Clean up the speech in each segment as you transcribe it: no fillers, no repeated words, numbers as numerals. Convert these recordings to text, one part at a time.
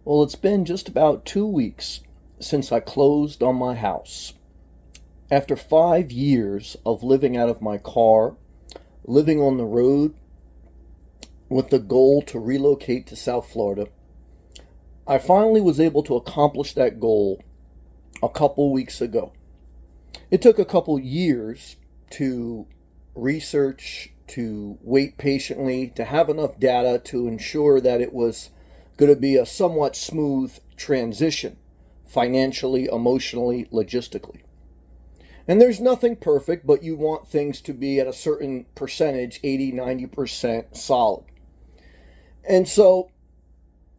Well, it's been just about 2 weeks since I closed on my house. After 5 years of living out of my car, living on the road with the goal to relocate to South Florida, I finally was able to accomplish that goal a couple weeks ago. It took a couple years to research, to wait patiently, to have enough data to ensure that it was going to be a somewhat smooth transition financially, emotionally, logistically. And there's nothing perfect, but you want things to be at a certain percentage, 80, 90% solid. And so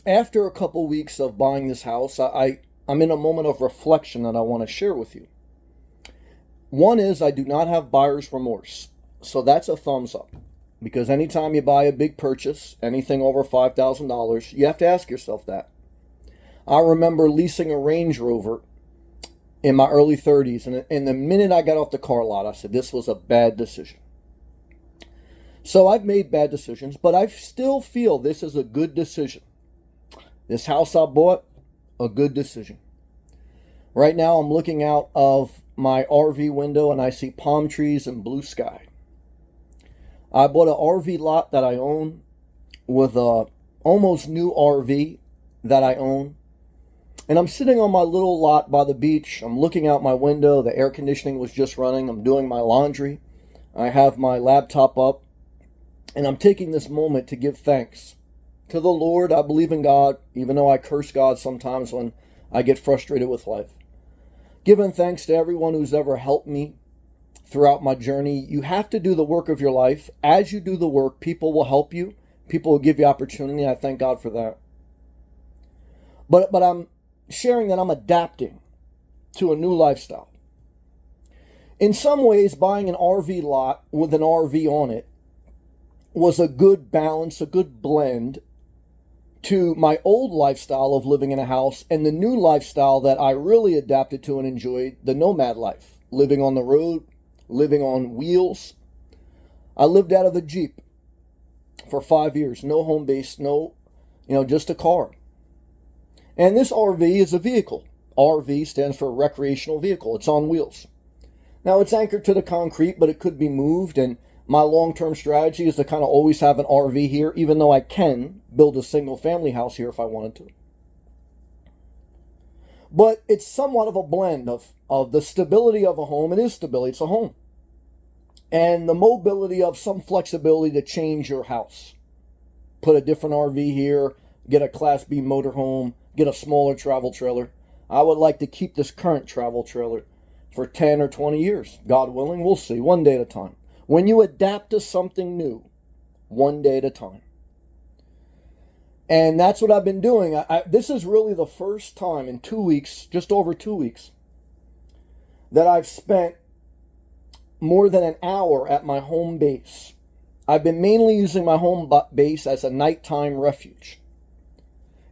after a couple weeks of buying this house, I'm in a moment of reflection that I want to share with you. One is I do not have buyer's remorse. So that's a thumbs up. Because anytime you buy a big purchase, anything over $5,000, you have to ask yourself that. I remember leasing a Range Rover in my early 30s, and the minute I got off the car lot, I said, this was a bad decision. So I've made bad decisions, but I still feel this is a good decision. This house I bought, a good decision. Right now I'm looking out of my RV window and I see palm trees and blue sky. I bought an RV lot that I own with a almost new RV that I own. And I'm sitting on my little lot by the beach. I'm looking out my window. The air conditioning was just running. I'm doing my laundry. I have my laptop up. And I'm taking this moment to give thanks to the Lord. I believe in God, even though I curse God sometimes when I get frustrated with life. Giving thanks to everyone who's ever helped me throughout my journey. You have to do the work of your life. As you do the work, people will help you. People will give you opportunity. I thank God for that. But I'm sharing that I'm adapting to a new lifestyle. In some ways, buying an RV lot with an RV on it was a good balance, a good blend to my old lifestyle of living in a house and the new lifestyle that I really adapted to and enjoyed, the nomad life, living on the road, living on wheels. I lived out of a Jeep for 5 years, no home base, just a car. And this RV is a vehicle. RV stands for recreational vehicle. It's on wheels. Now it's anchored to the concrete, but it could be moved. And my long-term strategy is to kind of always have an RV here, even though I can build a single family house here if I wanted to. But it's somewhat of a blend of the stability of a home. It is stability. It's a home. And the mobility of some flexibility to change your house. Put a different RV here, get a Class B motorhome, get a smaller travel trailer. I would like to keep this current travel trailer for 10 or 20 years. God willing, we'll see, one day at a time. When you adapt to something new, one day at a time. And that's what I've been doing. This is really the first time in 2 weeks, just over 2 weeks, that I've spent more than an hour at my home base. I've been mainly using my home base as a nighttime refuge.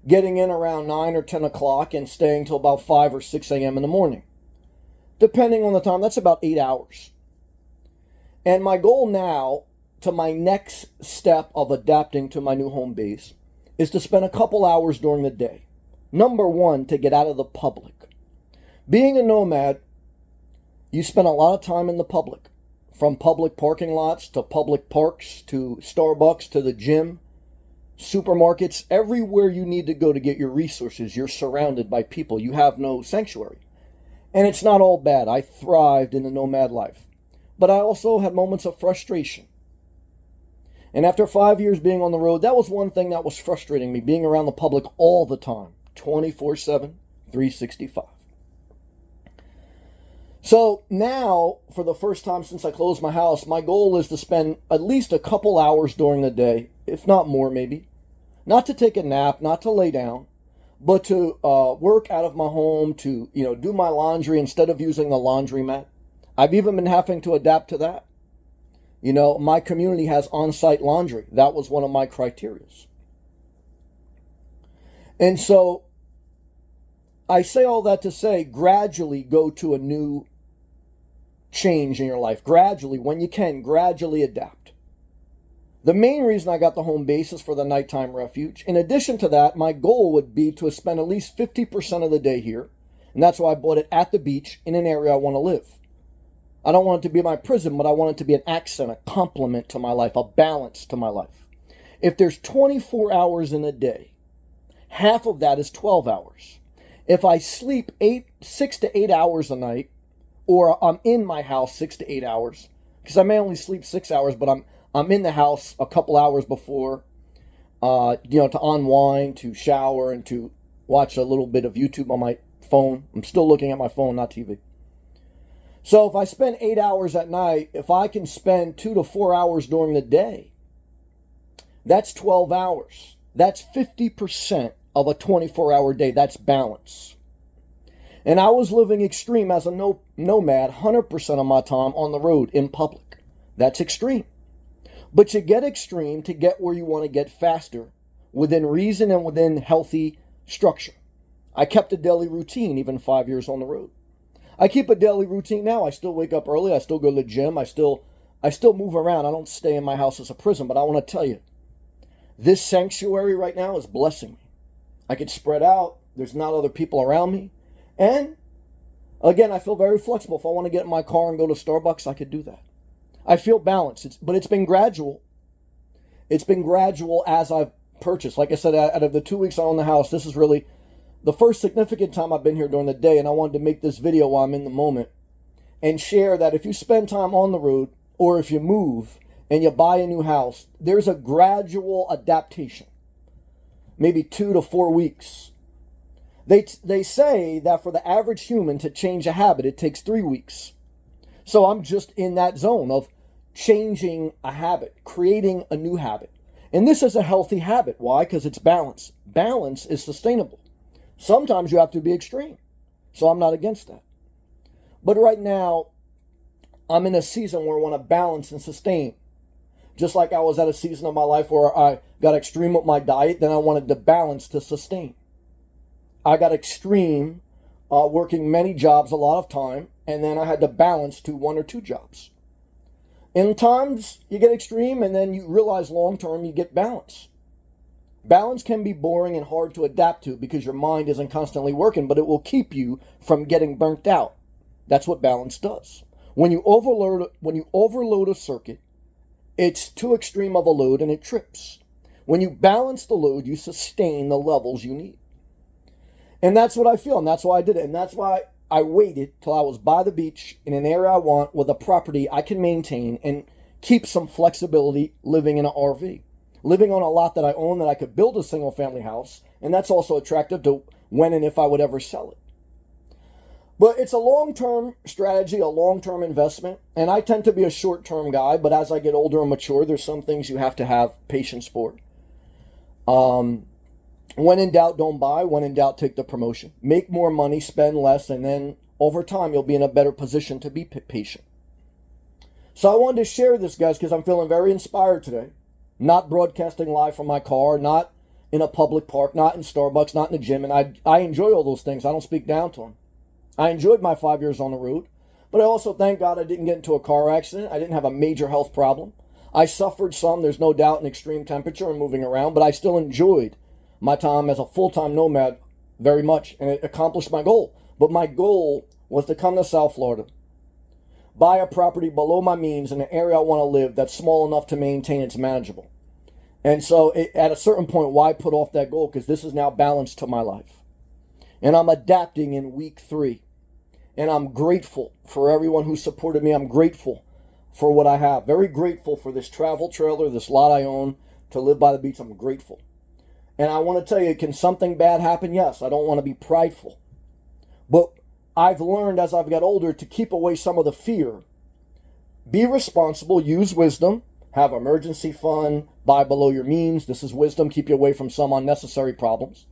Getting in around 9 or 10 o'clock and staying till about 5 or 6 a.m. in the morning. Depending on the time, that's about 8 hours. And my goal now, to my next step of adapting to my new home base, is to spend a couple hours during the day. Number one, to get out of the public. Being a nomad, you spend a lot of time in the public. From public parking lots to public parks to Starbucks to the gym, supermarkets, everywhere you need to go to get your resources, you're surrounded by people. You have no sanctuary. And it's not all bad. I thrived in the nomad life. But I also had moments of frustration. And after 5 years being on the road, that was one thing that was frustrating me, being around the public all the time, 24/7, 365. So now, for the first time since I closed my house, my goal is to spend at least a couple hours during the day, if not more maybe. Not to take a nap, not to lay down, but to work out of my home, to do my laundry instead of using the laundromat. I've even been having to adapt to that. My community has on-site laundry. That was one of my criterias. And so I say all that to say, gradually go to a new change in your life. Gradually, when you can, gradually adapt. The main reason I got the home base is for the nighttime refuge. In addition to that, my goal would be to spend at least 50% of the day here. And that's why I bought it at the beach in an area I want to live. I don't want it to be my prison, but I want it to be an accent, a complement to my life, a balance to my life. If there's 24 hours in a day, half of that is 12 hours. If I sleep 6 to 8 hours a night, or I'm in my house 6 to 8 hours, because I may only sleep 6 hours, but I'm in the house a couple hours before, to unwind, to shower, and to watch a little bit of YouTube on my phone. I'm still looking at my phone, not TV. So if I spend 8 hours at night, if I can spend 2 to 4 hours during the day, that's 12 hours. That's 50% of a 24-hour day. That's balance. And I was living extreme as a nomad 100% of my time on the road in public. That's extreme. But you get extreme to get where you want to get faster, within reason and within healthy structure. I kept a daily routine even 5 years on the road. I keep a daily routine now. I still wake up early. I still go to the gym. I still move around. I don't stay in my house as a prison. But I want to tell you, this sanctuary right now is blessing me. I can spread out. There's not other people around me. And again, I feel very flexible. If I want to get in my car and go to Starbucks, I could do that. I feel balanced. But it's been gradual. It's been gradual as I've purchased. Like I said, out of the 2 weeks I own the house, this is really the first significant time I've been here during the day. And I wanted to make this video while I'm in the moment and share that if you spend time on the road, or if you move and you buy a new house, there's a gradual adaptation. Maybe 2 to 4 weeks. They say that for the average human to change a habit, it takes 3 weeks. So I'm just in that zone of changing a habit, creating a new habit. And this is a healthy habit. Why? Because it's balance. Balance is sustainable. Sometimes you have to be extreme. So I'm not against that. But right now, I'm in a season where I want to balance and sustain. Just like I was at a season of my life where I got extreme with my diet, then I wanted to balance to sustain. I got extreme working many jobs a lot of time, and then I had to balance to 1 or 2 jobs. In times, you get extreme, and then you realize long-term you get balance. Balance can be boring and hard to adapt to because your mind isn't constantly working, but it will keep you from getting burnt out. That's what balance does. When you overload a circuit, it's too extreme of a load and it trips. When you balance the load, you sustain the levels you need. And that's what I feel, and that's why I did it. And that's why I waited till I was by the beach in an area I want with a property I can maintain and keep some flexibility living in an RV. Living on a lot that I own that I could build a single family house, and that's also attractive to when and if I would ever sell it. But it's a long-term strategy, a long-term investment, and I tend to be a short-term guy, but as I get older and mature, there's some things you have to have patience for. When in doubt, don't buy. When in doubt, take the promotion. Make more money, spend less, and then over time, you'll be in a better position to be patient. So I wanted to share this, guys, because I'm feeling very inspired today. Not broadcasting live from my car, not in a public park, not in Starbucks, not in the gym, and I enjoy all those things. I don't speak down to them. I enjoyed my 5 years on the road, but I also thank God I didn't get into a car accident. I didn't have a major health problem. I suffered some, there's no doubt, in extreme temperature and moving around, but I still enjoyed my time as a full-time nomad very much, and it accomplished my goal. But my goal was to come to South Florida, buy a property below my means in an area I want to live that's small enough to maintain it's manageable. And so at a certain point, why put off that goal? Because this is now balanced to my life. And I'm adapting in week 3. And I'm grateful for everyone who supported me. I'm grateful for what I have. Very grateful for this travel trailer, this lot I own to live by the beach. I'm grateful. And I want to tell you, can something bad happen? Yes. I don't want to be prideful. But I've learned as I've got older to keep away some of the fear. Be responsible, use wisdom, have emergency fund, buy below your means. This is wisdom. Keep you away from some unnecessary problems.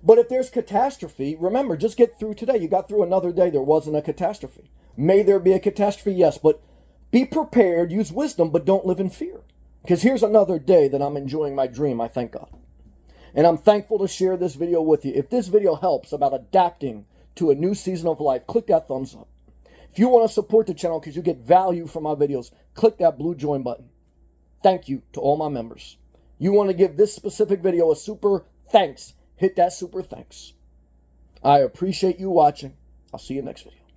But if there's catastrophe, remember, just get through today. You got through another day. There wasn't a catastrophe. May there be a catastrophe? Yes. But be prepared, use wisdom, but don't live in fear. Because here's another day that I'm enjoying my dream, I thank God. And I'm thankful to share this video with you. If this video helps about adapting to a new season of life, click that thumbs up. If you want to support the channel because you get value from my videos, click that blue join button. thank you to all my members. You want to give this specific video a super thanks, hit that super thanks. I appreciate you watching. I'll see you next video.